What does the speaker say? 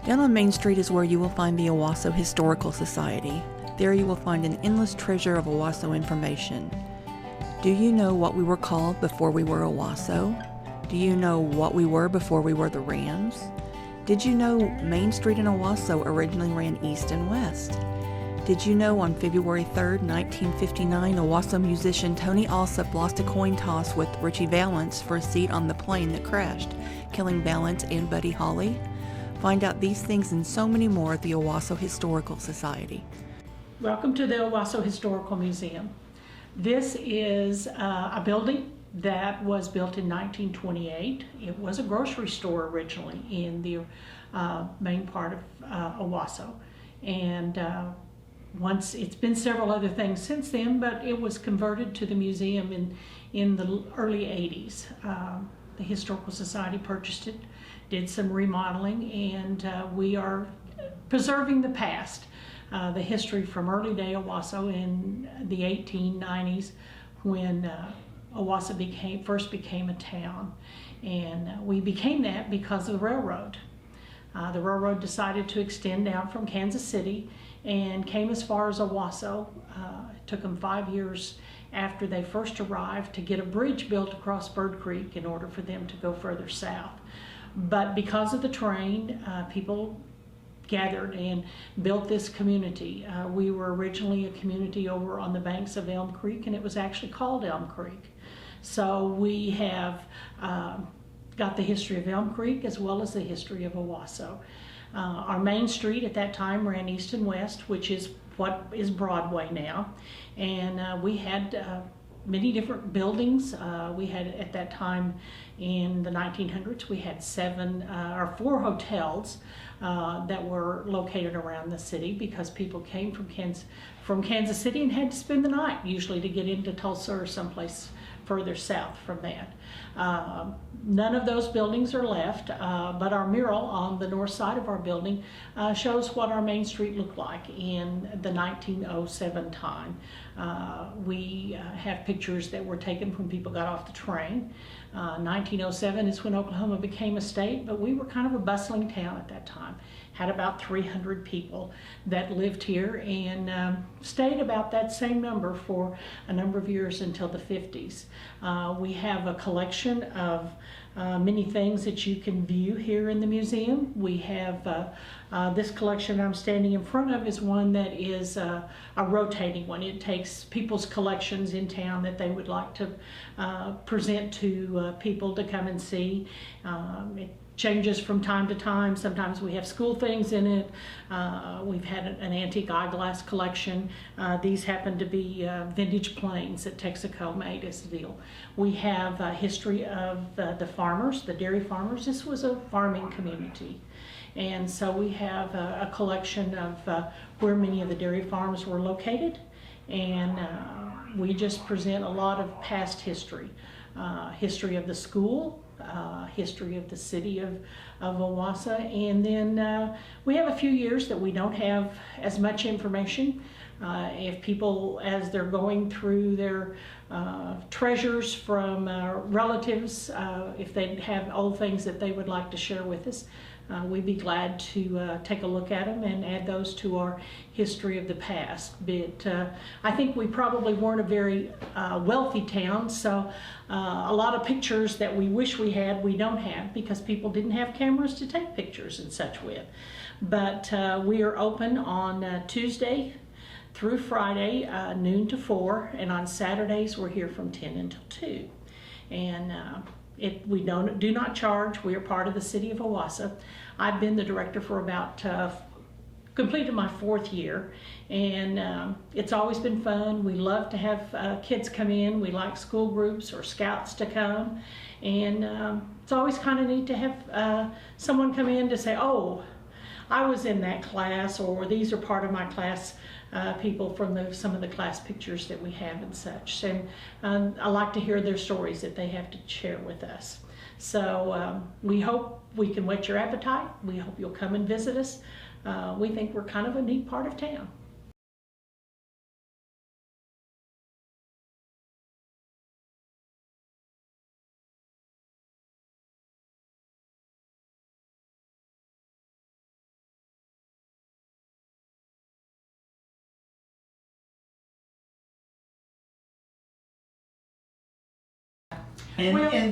Down on Main Street is where you will find the Owasso Historical Society. There you will find an endless treasure of Owasso information. Do you know what we were called before we were Owasso? Do you know what we were before we were the Rams? Did you know Main Street in Owasso originally ran east and west? Did you know on February 3rd, 1959, Owasso musician Tony Alsop lost a coin toss with Richie Valance for a seat on the plane that crashed, killing Valance and Buddy Holly? Find out these things and so many more at the Owasso Historical Society. Welcome to the Owasso Historical Museum. This is a building that was built in 1928. It was a grocery store originally in the main part of Owasso. And once, it's been several other things since then, but it was converted to the museum in the early 80s. The Historical Society purchased it, did some remodeling, and we are preserving the past, the history from early day Owasso in the 1890s when Owasso first became a town. And we became that because of the railroad. The railroad decided to extend down from Kansas City and came as far as Owasso. It took them 5 years after they first arrived to get a bridge built across Bird Creek in order for them to go further south. But because of the train, people gathered and built this community. We were originally a community over on the banks of Elm Creek, and it was actually called Elm Creek. So we have got the history of Elm Creek as well as the history of Owasso. Our main street at that time ran east and west, which is what is Broadway now. And we had many different buildings. We had at that time in the 1900s, we had 4 hotels that were located around the city because people came from Kansas City and had to spend the night, usually to get into Tulsa or someplace further south from that. None of those buildings are left, but our mural on the north side of our building shows what our main street looked like in the 1907 time. We have pictures that were taken when people got off the train. 1907 is when Oklahoma became a state, but we were kind of a bustling town at that time. Had about 300 people that lived here and stayed about that same number for a number of years until the 50s. We have a collection of many things that you can view here in the museum. We have this collection I'm standing in front of is one that is a rotating one. It takes people's collections in town that they would like to present to people to come and see. It changes from time to time. Sometimes we have school things in it. We've had an antique eyeglass collection. These happen to be vintage planes that Texaco made as the deal. We have a history of the farmers, the dairy farmers. This was a farming community. And so we have a collection of where many of the dairy farms were located. And we just present a lot of past history. History of the school, history of the city of Owasso, and then we have a few years that we don't have as much information. If people, as they're going through their treasures from relatives, if they have old things that they would like to share with us, we'd be glad to take a look at them and add those to our history of the past. But I think we probably weren't a very wealthy town, so a lot of pictures that we wish we had, we don't have because people didn't have cameras to take pictures and such with. But we are open on Tuesday through Friday, noon to 4, and on Saturdays we're here from 10 until 2. And we do not charge. We are part of the city of Owasso. I've been the director for about completed my 4th year, and it's always been fun. We love to have kids come in. We like school groups or scouts to come, and it's always kind of neat to have someone come in to say, oh, I was in that class, or these are part of my class people from some of the class pictures that we have and such. And I like to hear their stories that they have to share with us. So we hope we can whet your appetite. We hope you'll come and visit us. We think we're kind of a neat part of town. And, Well- and